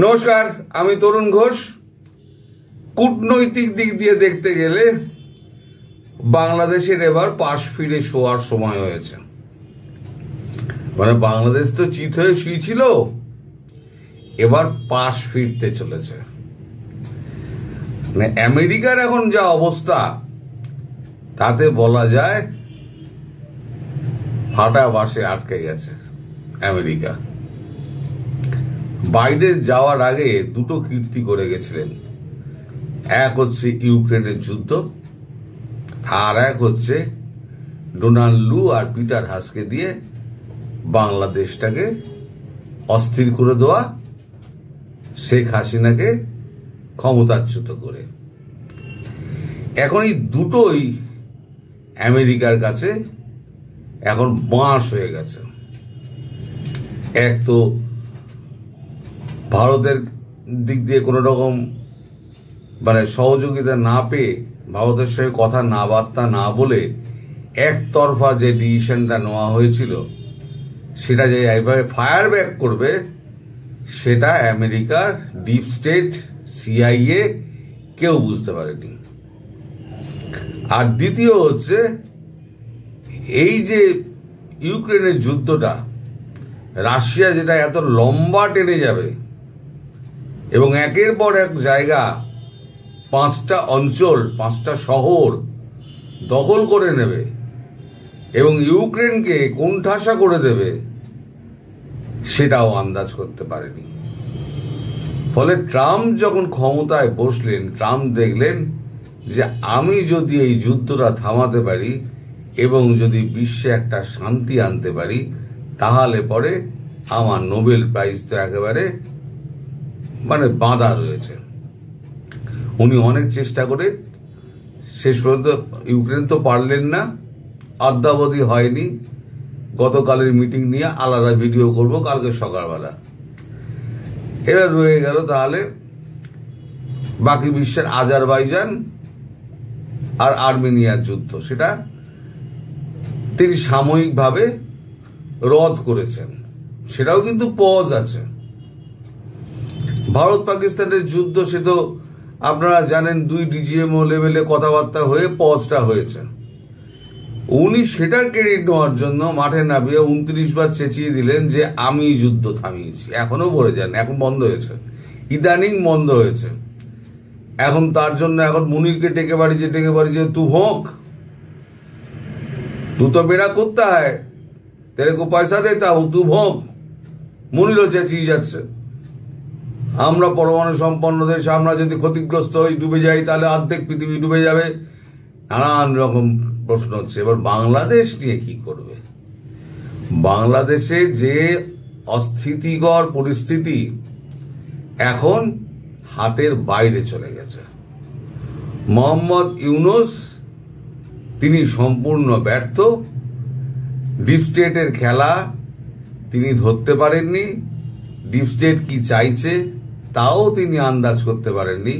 নমস্কার, আমি তরুণ ঘোষ। কূটনৈতিক দিক দিয়ে দেখতে গেলে বাংলাদেশের এবার পাশ ফিরে শোয়ার সময় হয়েছে। মানে বাংলাদেশ তো চিত হয়ে শুয়েছিল, এবার পাশ ফিরতে চলেছে। মানে আমেরিকার এখন যা অবস্থা, তাতে বলা যায় ফাটা বাসে আটকে গেছে আমেরিকা। বাইডেন যাওয়ার আগে দুটো কীর্তি করে গেছিলেন। এক হচ্ছে ইউক্রেনের যুদ্ধ, আর এক হচ্ছে ডোনাল্ড লু আর পিটার হাসকে দিয়ে বাংলাদেশটাকে অস্থির করে দেওয়া, শেখ হাসিনাকে ক্ষমতাচ্যুত করে। এখন এই দুটোই আমেরিকার কাছে এখন বাঁশ হয়ে গেছে। এক তো ভারতের দিক দিয়ে কোনো রকম মানে সহযোগিতা না পেয়ে, ভারতের সঙ্গে কথা না বার্তা না বলে একতরফা যে ডিসিশনটা নেওয়া হয়েছিল, সেটা যে এইভাবে ফায়ার ব্যাক করবে, সেটা আমেরিকার ডিপ স্টেট, সিআইএ কেউ বুঝতে পারেনি। আর দ্বিতীয় হচ্ছে এই যে ইউক্রেনের যুদ্ধটা, রাশিয়া যেটা এত লম্বা টেনে যাবে এবং একের পর এক জায়গা, 5টা অঞ্চল, 5টা শহর দখল করে নেবে এবং ইউক্রেনকে কোণঠাসা করে দেবে, সেটাও আন্দাজ করতে পারেনি। ফলে ট্রাম্প যখন ক্ষমতায় বসলেন, ট্রাম্প দেখলেন যে আমি যদি এই যুদ্ধটা থামাতে পারি এবং যদি বিশ্বে একটা শান্তি আনতে পারি, তাহলে পরে আমার নোবেল প্রাইজ তো একেবারে মানে বাঁধা রয়েছে। উনি অনেক চেষ্টা করে শেষ পর্যন্ত ইউক্রেন তো পারলেন না, অদ্যাবধি হয়নি। গতকালের মিটিং নিয়ে আলাদা ভিডিও করব কালকে সকালবেলা। এবার রয়ে গেল তাহলে বাকি বিশ্বের আজারবাইজান আর আর্মেনিয়ার যুদ্ধ। সেটা তিনি সাময়িকভাবে রদ করেছেন, সেটাও কিন্তু পজ আছে। ভারত পাকিস্তানের যুদ্ধ, সে তো আপনারা জানেন 2 ডিজিএমও লেভেলে কথাবার্তা হয়ে পজটা হয়েছে। উনি সেটার ক্রেডিট নেওয়ার জন্য মাঠে নামিয়ে 29 বার চেঁচিয়ে দিলেন যে আমি যুদ্ধ থামিয়েছি। এখনো বলে যান, এখন বন্ধ হয়েছে, ইদানিং বন্ধ হয়েছে। এখন তার জন্য এখন মুনিরকে ডেকে বাড়িছে তু হোক, তু তো মেরা কুত্তা হ্যায়, তেরে কো পয়সা দেতা হু, তু ভোগ। মুনিরও চেঁচিয়ে যাচ্ছে আমরা পরমাণু সম্পন্ন দেশ, আমরা যদি ক্ষতিগ্রস্ত হই, ডুবে যাই, তাহলে অর্ধেক পৃথিবী ডুবে যাবে। নানান রকম প্রশ্ন হচ্ছে। এবার বাংলাদেশ নিয়ে কি করবে? বাংলাদেশে যে অস্থিতিকর পরিস্থিতি এখন হাতের বাইরে চলে গেছে। মোহাম্মদ ইউনূস তিনি সম্পূর্ণ ব্যর্থ। ডিপ স্টেটের খেলা তিনি ধরতে পারেননি। ডিপ স্টেট কি চাইছে তাও তিনি আন্দাজ করতে পারেননি।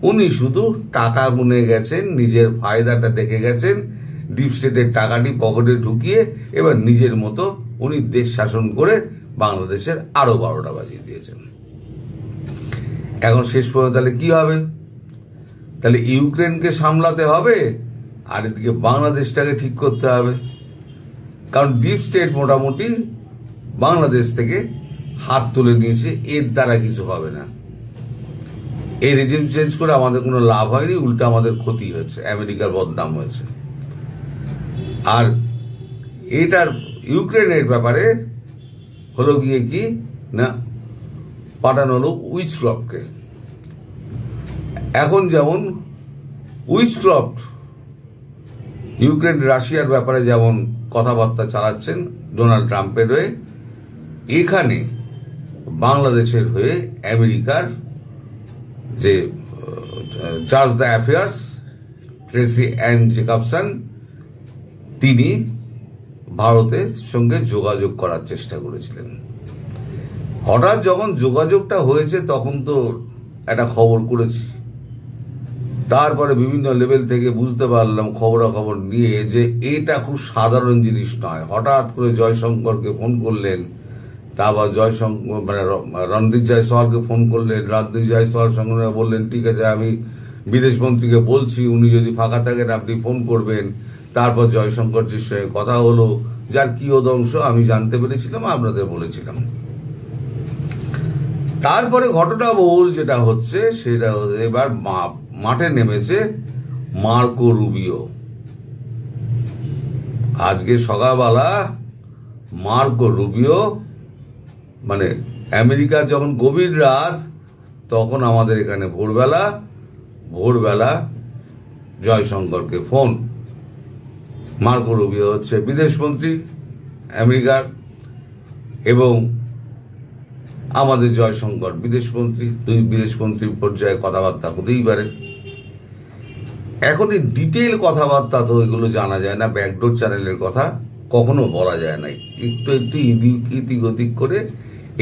উনি শুধু টাকা গুনে গেছেন, নিজের ফায়দাটা দেখে গেছেন, ডিপ স্টেটের টাকাটি পকেটে ঢুকিয়ে এবার নিজের মতো উনি দেশ শাসন করে বাংলাদেশের আরো 12টা বাজিয়ে দিয়েছেন। এখন শেষ পর্যন্ত তাহলে কি হবে? তাহলে ইউক্রেনকে সামলাতে হবে আর এদিকে বাংলাদেশটাকে ঠিক করতে হবে। কারণ ডিপ স্টেট মোটামুটি বাংলাদেশ থেকে হাত তুলে নিয়েছে, এর দ্বারা কিছু হবে না। এই রেজিম চেঞ্জ করে আমাদের কোনো লাভ হয়নি, উল্টা আমাদের ক্ষতি হয়েছে, আমেরিকার বদনাম হয়েছে। আর এটার ইউক্রেনের ব্যাপারে হলো গিয়ে কি না, পাঠানো হলো উইচক্রফটকে। এখন যেমন উইচক্রফট ইউক্রেন রাশিয়ার ব্যাপারে যেমন কথাবার্তা চালাচ্ছেন ডোনাল্ড ট্রাম্পের হয়ে, এখানে বাংলাদেশের হয়ে আমেরিকার যে chargé d'affaires Tracy Ann Jacobson, তিনি ভারতের সঙ্গে যোগাযোগ করার চেষ্টা করেছিলেন। হঠাৎ যখন যোগাযোগটা হয়েছে তখন তো একটা খবর করেছি, তারপরে বিভিন্ন লেভেল থেকে বুঝতে পারলাম খবরাখবর নিয়ে যে এটা খুব সাধারণ জিনিস নয়। হঠাৎ করে জয়শঙ্করকে ফোন করলেন, তারপর জয়শঙ্কর মানে রণদীপ জয়সওয়ালকে ফোন করলেন, রণদীপ জয়সওয়াল সঙ্গে বললেন ঠিক আছে আমি বিদেশ মন্ত্রীকে বলছি, উনি যদি ফাঁকা থাকেন আপনি ফোন করবেন। তারপর জয়শঙ্করজির সঙ্গে কথা হলো, যার কি অংশ আমি জানতে পেরেছিলাম, আপনাদের বলেছিলাম। তারপরে ঘটনা বহুল যেটা হচ্ছে সেটা এবার মাঠে নেমেছে মার্কো রুবিও। আজকে সকালবেলা মার্কো রুবিও মানে আমেরিকার যখন গভীর রাত তখন আমাদের এখানে ভোরবেলা জয়শঙ্করকে ফোন। মার্কো রুবিও হচ্ছে বিদেশমন্ত্রী আমেরিকার এবং আমাদের জয়শঙ্কর বিদেশমন্ত্রী, দুই বিদেশমন্ত্রীর পর্যায়ে কথাবার্তা হতেই পারে। এখন এই ডিটেল কথাবার্তা তো এগুলো জানা যায় না, ব্যাকডোর চ্যানেলের কথা কখনো বলা যায় না, একটু ইতিক ওদিক করে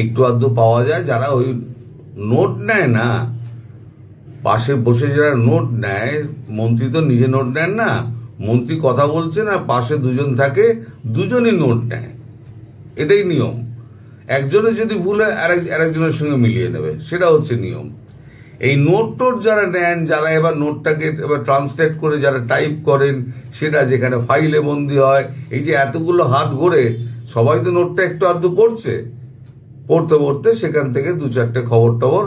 একটু আধটু পাওয়া যায়। যারা ওই নোট নেয় না, পাশে বসে যারা নোট নেয়, মন্ত্রী তো নিজে নোট নেন না, মন্ত্রী কথা বলছেন আর পাশে দুজন থাকে, দুজনই নোট নেয়, এটাই নিয়ম। একজনের যদি ভুল হয় আরেকজনের সঙ্গে মিলিয়ে নেবে, সেটা হচ্ছে নিয়ম। এই নোট যারা নেন, যারা এবার নোটটাকে এবার ট্রান্সলেট করে যারা টাইপ করেন, সেটা যেখানে ফাইলে বন্দি হয়, এই যে এতগুলো হাত ঘোরে, সবাই তো নোটটা একটু আধটু পড়তে পড়তে সেখান থেকে দু চারটে খবর টবর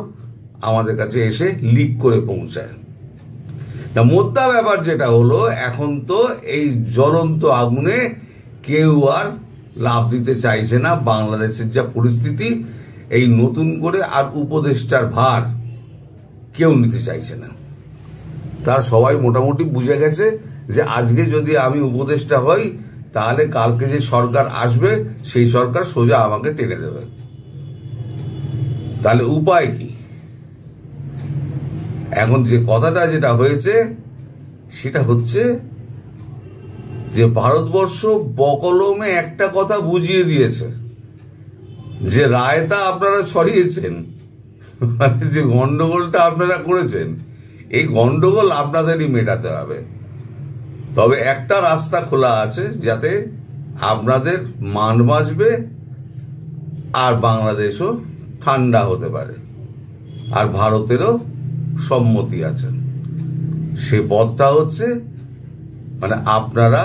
আমাদের কাছে এসে লিক করে পৌঁছায়। তা মোদ্দা ব্যাপার যেটা হলো, এখন তো এই জ্বলন্ত আগুনে কেউ আর লাভ দিতে চাইছে না। বাংলাদেশের যা পরিস্থিতি, এই নতুন করে আর উপদেষ্টার ভার কেউ নিতে চাইছে না। তার সবাই মোটামুটি বুঝে গেছে যে আজকে যদি আমি উপদেষ্টা হই, তাহলে কালকে যে সরকার আসবে সেই সরকার সোজা আমাকে টেনে দেবে। তাহলে উপায় কি? এখন যে কথাটা যেটা হয়েছে সেটা হচ্ছে যে ভারতবর্ষ বকলমে একটা কথা বুঝিয়ে দিয়েছে, যে রায়তা আপনারা ছড়িয়েছেন, মানে যে গন্ডগোলটা আপনারা করেছেন, এই গন্ডগোল আপনাদেরই মেটাতে হবে। তবে একটা রাস্তা খোলা আছে, যাতে আপনাদের মান বাঁচবে আর বাংলাদেশও ঠান্ডা হতে পারে, আর ভারতেরও সম্মতি আছে। সে পথটা হচ্ছে মানে আপনারা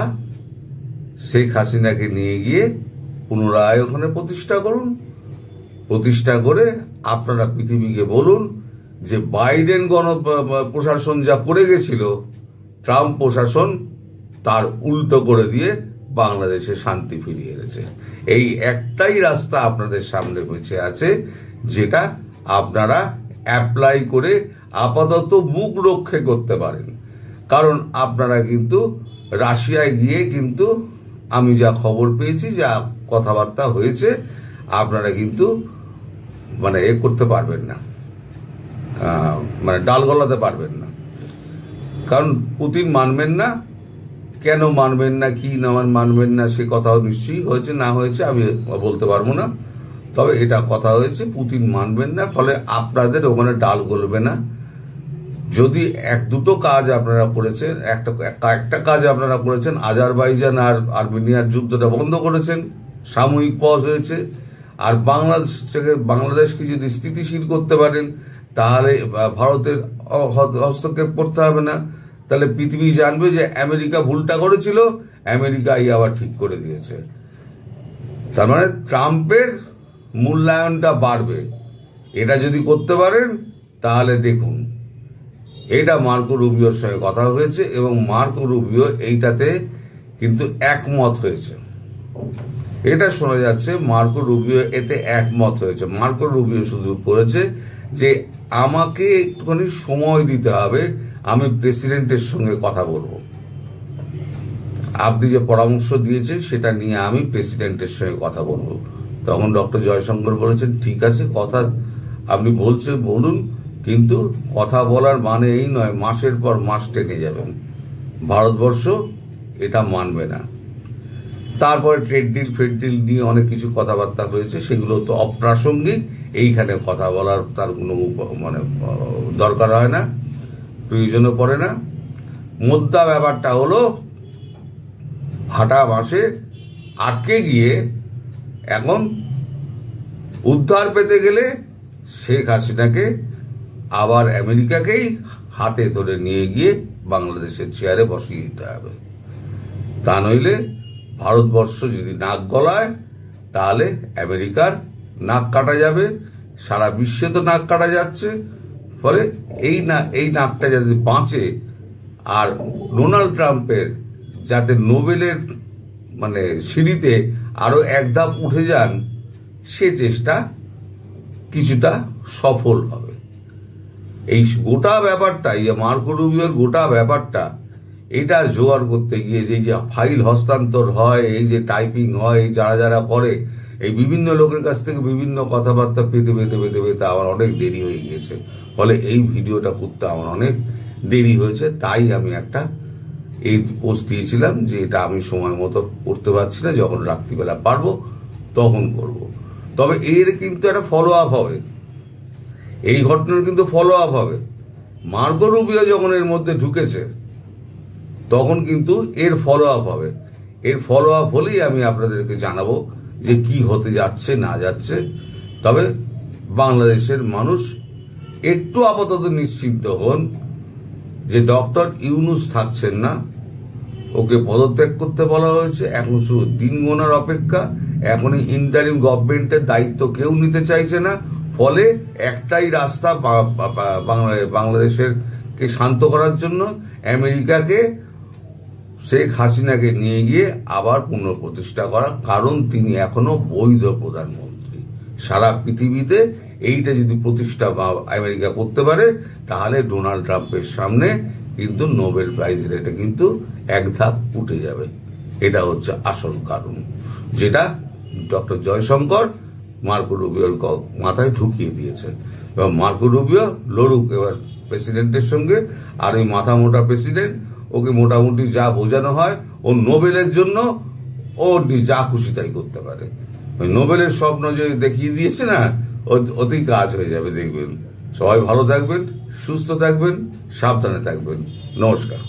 শেখ হাসিনাকে নিয়ে গিয়ে পুনরায় ওখানে প্রতিষ্ঠা করে আপনারা পৃথিবীকে বলুন যে বাইডেন প্রশাসন যা করে গেছিল, ট্রাম্প প্রশাসন তার উল্টো করে দিয়ে বাংলাদেশে শান্তি ফিরিয়ে এনেছে। এই একটাই রাস্তা আপনাদের সামনে বেঁচে আছে, যেটা আপনারা অ্যাপ্লাই করে আপাতত মুখ রক্ষে করতে পারেন। কারণ আপনারা কিন্তু রাশিয়ায় গিয়ে কিন্তু আমি যা খবর পেয়েছি, যা কথাবার্তা হয়েছে, আপনারা কিন্তু মানে করতে পারবেন না, মানে ডাল গলাতে পারবেন না। কারণ পুতিন মানবেন না। কেন মানবেন না, কি না মানবেন না, সে কথাও নিশ্চয়ই হয়েছে, না হয়েছে আমি বলতে পারবো না। তবে এটা কথা হয়েছে, পুতিন মানবেন না, ফলে আপনাদের ওখানে ডাল গলবে না। যদি এক দুটো কাজ আপনারা করেছেন, একটা কাজ আপনারা করেছেন, আজারবাইজান আর আর্মেনিয়ার যুদ্ধটা বন্ধ করেছেন, সাময়িক পজ হয়েছে। আর বাংলাদেশকে যদি স্থিতিশীল করতে পারেন, তাহলে ভারতের হস্তক্ষেপ করতে হবে না। তাহলে পৃথিবী জানবে যে আমেরিকা ভুলটা করেছিল, আমেরিকাই আবার ঠিক করে দিয়েছে। তার মানে ট্রাম্পের মূল্যায়নটা বাড়বে। এটা যদি করতে পারেন, তাহলে দেখুন, এটা মার্কো রুবিওর সঙ্গে কথা হয়েছে এবং মার্কো রুবিও এইটাতে কিন্তু একমত হয়েছে। এটা শোনা যাচ্ছে মার্কো রুবিও এতে একমত হয়েছে। মার্কো রুবিও শুধু বলেছে যে আমাকে একটুখানি সময় দিতে হবে, আমি প্রেসিডেন্টের সঙ্গে কথা বলবো, আপনি যে পরামর্শ দিয়েছেন সেটা নিয়ে আমি প্রেসিডেন্টের সঙ্গে কথা বলবো। তখন ডক্টর জয়শঙ্কর বলেছেন ঠিক আছে, কথা আপনি বলুন, কিন্তু কথা বলার মানে এই নয় মাসের পর মাস টেনে যাবেন, ভারতবর্ষ এটা মানবে না। তারপরে ট্রেড ডিল নিয়ে অনেক কিছু কথাবার্তা হয়েছে, সেগুলো তো অপ্রাসঙ্গিক, এইখানে কথা বলার তার কোনো মানে দরকার হয় না, প্রয়োজনও পড়ে না। মোদ্দা ব্যাপারটা হলো ভাটা মাসে আটকে গিয়ে এখন উদ্ধার পেতে গেলে শেখ হাসিনাকে আবার আমেরিকাকেই হাতে ধরে নিয়ে গিয়ে বাংলাদেশের চেয়ারে বসিয়ে দিতে হবে। তা নইলে ভারতবর্ষ যদি নাক গলায় তাহলে আমেরিকার নাক কাটা যাবে, সারা বিশ্বে তো নাক কাটা যাচ্ছে। ফলে এই নাকটা যাতে বাঁচে আর ডোনাল্ড ট্রাম্পের যাতে নোবেলের সিঁড়িতে আরো এক ধাপ উঠে যান, সে চেষ্টা কিছুটা সফল হবে। এই গোটা ব্যাপারটা, এই মার্কো রুবিওর গোটা ব্যাপারটা, এটা জোগাড় করতে গিয়ে যে ফাইল হস্তান্তর হয়, এই যে টাইপিং হয়, এই যারা করে, এই বিভিন্ন লোকের কাছ থেকে বিভিন্ন কথাবার্তা পেতে আমার অনেক দেরি হয়ে গিয়েছে। ফলে এই ভিডিওটা করতে আমার অনেক দেরি হয়েছে। তাই আমি একটা এই পোস্ট দিয়েছিলাম যে এটা আমি সময় মতো করতে পারছি না, যখন রাত্রিবেলা পারবো তখন করব। তবে এর কিন্তু একটা ফলো আপ হবে, এই ঘটনার কিন্তু ফলো আপ হবে। মার্কো রুবিও যখন এর মধ্যে ঢুকেছে তখন কিন্তু এর ফলো আপ হবে। এর ফলো আপ হলেই আমি আপনাদেরকে জানাবো যে কি হতে যাচ্ছে না যাচ্ছে। তবে বাংলাদেশের মানুষ একটু আপাতত নিশ্চিন্ত হন যে ডক্টর ইউনূস থাকছেন না, ওকে পদত্যাগ করতে বলা হয়েছে। এখন শুধু দিন গোনার অপেক্ষা। এখন ইন্টারিম গভর্নমেন্টের দায়িত্ব কেউ নিতে চাইছে না। ফলে একটাই রাস্তা বাংলাদেশের কে শান্ত করার জন্য, আমেরিকাকে শেখ হাসিনাকে নিয়ে গিয়ে আবার পুনঃপ্রতিষ্ঠা করা। কারণ তিনি এখনো বৈধ প্রধানমন্ত্রী। সারা পৃথিবীতে এইটা যদি প্রতিষ্ঠা আমেরিকা করতে পারে তাহলে ডোনাল্ড ট্রাম্পের সামনে কিন্তু নোবেল প্রাইজের এটা কিন্তু এক ধাপ উঠে যাবে। এটা হচ্ছে আসল কারণ, যেটা ডক্টর জয়শঙ্কর মার্কো রুবিওর মাথায় ঢুকিয়ে দিয়েছে। এবং মার্কো রুবিও লড়ুক এবার প্রেসিডেন্টের সঙ্গে। আর ওই মাথা মোটা প্রেসিডেন্ট, ওকে মোটামুটি যা বোঝানো হয়, ও নোবেলের জন্য ও যা খুশি তাই করতে পারে। ওই নোবেলের স্বপ্ন যে দেখিয়ে দিয়েছে না, ওতেই কাজ হয়ে যাবে, দেখবেন। সবাই ভালো থাকবেন, সুস্থ থাকবেন, সাবধানে থাকবেন। নমস্কার।